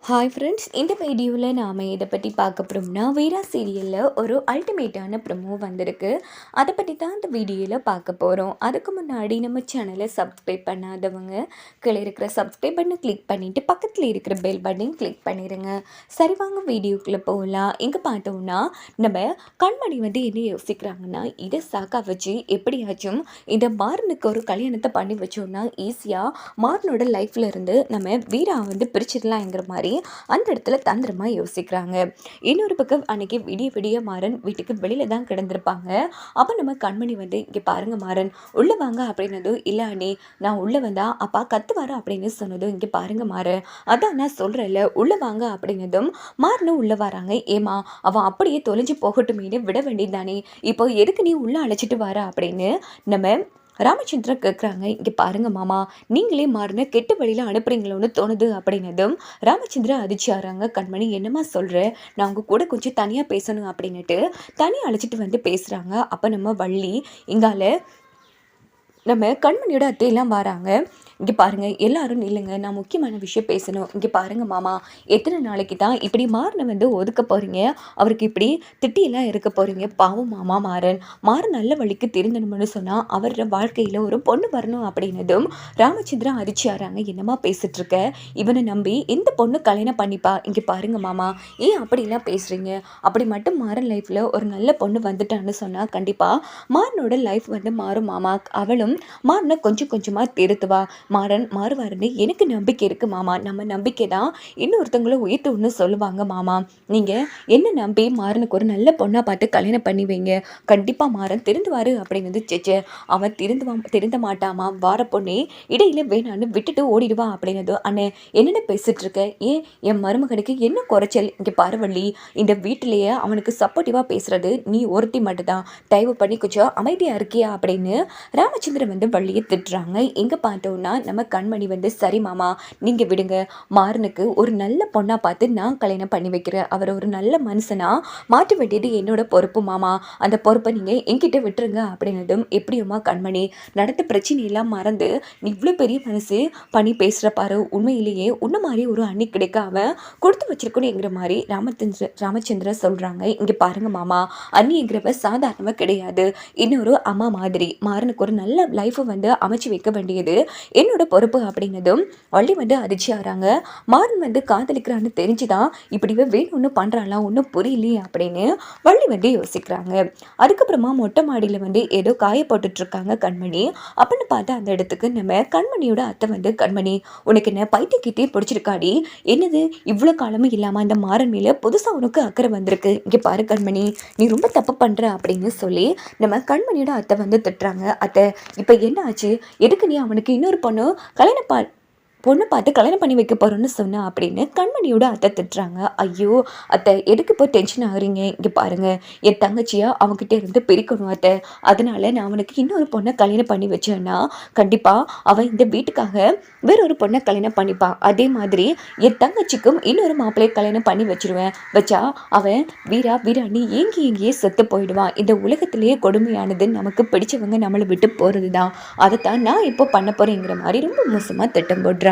Hi friends, இந்த வீடியோவில் நாம் இதை பற்றி பார்க்க போகிறோம்னா வீரா சீரியலில் ஒரு அல்டிமேட்டான ப்ரமோ வந்திருக்கு. அதை பற்றி தான் இந்த வீடியோவில் பார்க்க போகிறோம். அதுக்கு முன்னாடி நம்ம சேனலை சப்ஸ்கிரைப் பண்ணாதவங்க கீழே இருக்கிற சப்ஸ்கிரைப் பட்டனை கிளிக் பண்ணிவிட்டு பக்கத்தில் இருக்கிற பெல் பட்டனையும் கிளிக் பண்ணிடுங்க. சரி, வாங்க வீடியோக்குள்ளே போகலாம். இங்கே பார்த்தோம்னா நம்ம கண்மணி என்ன யோசிக்கிறாங்கன்னா, இதை சாக்கா வச்சு எப்படியாச்சும் இந்த மாறனுக்கு ஒரு கல்யாணத்தை பண்ணி வச்சோன்னா ஈஸியாக மாறனோட லைஃப்பில் இருந்து நம்ம வீரா பிரிச்சிடலாங்கிற மாதிரி அந்த இடத்துல தந்திரமா யோசிக்கிறாங்க. இன்னொரு பக்கம் அன்னைக்கு விடிய மாறன் வீட்டுக்கு வெளியில தான் கிடந்திருப்பாங்க. அப்ப நம்ம கண்மணி இங்க பாருங்க மாறன் உள்ள வாங்க அப்படின்னதும், இல்ல அண்ணே நான் உள்ள வந்தா அப்பா கத்துவாரு அப்படின்னு சொன்னதும், இங்க பாருங்க மாறன் அதான் நான் சொல்றேன்ல உள்ள வாங்க அப்படின்னதும் மாறனும் உள்ள வராங்க. ஏமா அவன் அப்படியே தொலைஞ்சு போகட்டுமேனு விட வேண்டியதானே, இப்போ எதுக்கு நீ உள்ள அழைச்சிட்டு வர அப்படின்னு நம்ம ராமச்சந்திரன் கேட்குறாங்க. இங்கே பாருங்க மாமா, நீங்களே மாறின கெட்ட வழியில் அனுப்புறீங்களோன்னு தோணுது அப்படின்னதும் ராமச்சந்திரன் அதிர்ச்சியாகிறாங்க. கண்மணி என்னம்மா சொல்கிறேன், நான் உங்கள் கூட கொஞ்சம் தனியாக பேசணும் அப்படின்னுட்டு தனியாக அழைச்சிட்டு பேசுகிறாங்க. அப்போ நம்ம வள்ளி இங்கால நம்ம கண்மணியோட அத்தையெல்லாம் வராங்க. இங்கே பாருங்கள் எல்லாரும் இல்லைங்க, நான் முக்கியமான விஷயம் பேசணும். இங்கே பாருங்கள் மாமா, எத்தனை நாளைக்கு தான் இப்படி மாறனை ஒதுக்க போகிறீங்க, அவருக்கு இப்படி திட்டியெல்லாம் இருக்க போகிறீங்க. பாவம் மாமா மாறன் நல்ல வழிக்கு திருந்தணும்னு சொன்னால் அவரோட வாழ்க்கையில் ஒரு பொண்ணு வரணும் அப்படின்னதும் ராமச்சந்திரன் அதிர்ச்சியாகிறாங்க. என்னம்மா பேசிகிட்ருக்க, இவனை நம்பி இந்த பொண்ணு கல்யாணம் பண்ணிப்பா. இங்கே பாருங்கள் மாமா, ஏன் அப்படிலாம் பேசுகிறீங்க, அப்படி மட்டும் மாறன் லைஃப்பில் ஒரு நல்ல பொண்ணு வந்துட்டான்னு சொன்னால் கண்டிப்பாக மாறனோட லைஃப் மாறும் மாமா. அவளும் மாறனை கொஞ்சம் கொஞ்சமாக திருத்துவா. மாறன் மாறுவாருன்னு எனக்கு நம்பிக்கை இருக்கு மாமா. நம்ம நம்பிக்கை தான் இன்னொருத்தவங்களும் உயர்த்துன்னு சொல்லுவாங்க மாமா. நீங்கள் என்ன நம்பி மாறனுக்கு ஒரு நல்ல பொண்ணாக பார்த்து கல்யாணம் பண்ணி வைங்க. கண்டிப்பாக மாறன் திருந்துவாரு அப்படிங்கிறது சேச்சே, அவன் திருந்த மாட்டாமா. வார பொண்ணே இடையில வேணான்னு விட்டுட்டு ஓடிடுவா அப்படின்னது. அண்ணே என்னென்ன பேசிட்டு இருக்க, ஏன் என் மருமகனுக்கு என்ன குறைச்சல்? இங்கே பாரவள்ளி, இந்த வீட்டிலேயே அவனுக்கு சப்போர்ட்டிவாக பேசுறது நீ ஒருத்தி மட்டும்தான். தயவு பண்ணி கொஞ்சம் அமைதியாக இருக்கியா அப்படின்னு ராமச்சந்திரன் வள்ளியை திட்டுறாங்க. எங்கே பார்த்தோன்னா நம்ம கண்மணி சரி மாமா நீங்கள் விடுங்க, மாறனுக்கு ஒரு நல்ல பொண்ணாக பார்த்து நான் கல்யாணம் பண்ணி வைக்கிறேன். அவரை ஒரு நல்ல மனுஷனாக மாற்ற வேண்டியது என்னோட பொறுப்பு மாமா. அந்த பொறுப்பை நீங்கள் என்கிட்ட விட்டுருங்க அப்படின்னதும், எப்படியுமா கண்மணி நடந்த பிரச்சனையெல்லாம் மறந்து நீ இவ்வளோ பெரிய மனசு பண்ணி பேசுகிற பாரு, உண்மையிலேயே உன்ன மாதிரி ஒரு அண்ணி கிடைக்காம கொடுத்து வச்சிருக்கணுங்கிற மாதிரி ராமச்சந்திரன் சொல்கிறாங்க. இங்கே பாருங்க மாமா, அண்ணிங்கிறவ சாதாரணமாக கிடையாது, இன்னொரு அம்மா மாதிரி. மாறனுக்கு ஒரு நல்ல லைஃப்பை அமைச்சு வைக்க வேண்டியது என்னோட பொறுப்பு அப்படின்னதும் வள்ளி அதிர்ச்சி ஆகிறாங்க. மாறன் காதலிக்கிறான்னு தெரிஞ்சுதான் இப்படி வேணும்னு பண்ணுறாலாம், ஒன்றும் புரியலையே அப்படின்னு வள்ளி யோசிக்கிறாங்க. அதுக்கப்புறமா மொட்டை மாடியில் ஏதோ காய போட்டுட்ருக்காங்க கண்மணி. அப்படின்னு பார்த்தா அந்த இடத்துக்கு நம்ம கண்மணியோட அத்தை கண்மணி உனக்கு என்ன பைத்தியக்கிட்டே பிடிச்சிருக்காடி, என்னது இவ்வளோ காலமும் இல்லாமல் அந்த மாறன் மேலே புதுசாக உனக்கு அக்கறை வந்திருக்கு. இங்கே பாரு கண்மணி, நீ ரொம்ப தப்பு பண்ணுற அப்படின்னு சொல்லி நம்ம கண்மணியோட அத்தை திட்டுறாங்க. அத்தை இப்போ என்ன ஆச்சு, எதுக்கு நீ அவனுக்கு இன்னொரு பொண்ணு பொண்ணு பார்த்து கல்யாணம் பண்ணி வைக்க போகிறோன்னு சொன்னா அப்படின்னு கண்மணியோட அத்தை திட்டுறாங்க. ஐயோ அத்தை எதுக்கு இப்போ டென்ஷன் ஆகுறீங்க, இங்கே பாருங்கள் என் தங்கச்சியா அவங்ககிட்ட இருந்து பிரிக்கணும் அத்தை, அதனால நான் அவனுக்கு இன்னொரு பொண்ணை கல்யாணம் பண்ணி வச்சேன்னா கண்டிப்பாக அவன் இந்த வீட்டுக்காக வேறொரு பொண்ணை கல்யாணம் பண்ணிப்பான். அதே மாதிரி என் தங்கச்சிக்கும் இன்னொரு மாப்பிள்ளையை கல்யாணம் பண்ணி வச்சா அவன் வீராணி எங்கேயே செத்து போயிடுவான். இந்த உலகத்திலேயே கொடுமையானது நமக்கு பிடிச்சவங்க நம்மளை விட்டு போகிறது தான். அதைத்தான் நான் இப்போ பண்ண போகிறேங்கிற மாதிரி ரொம்ப மோசமாக திட்டம் போடுறாங்க.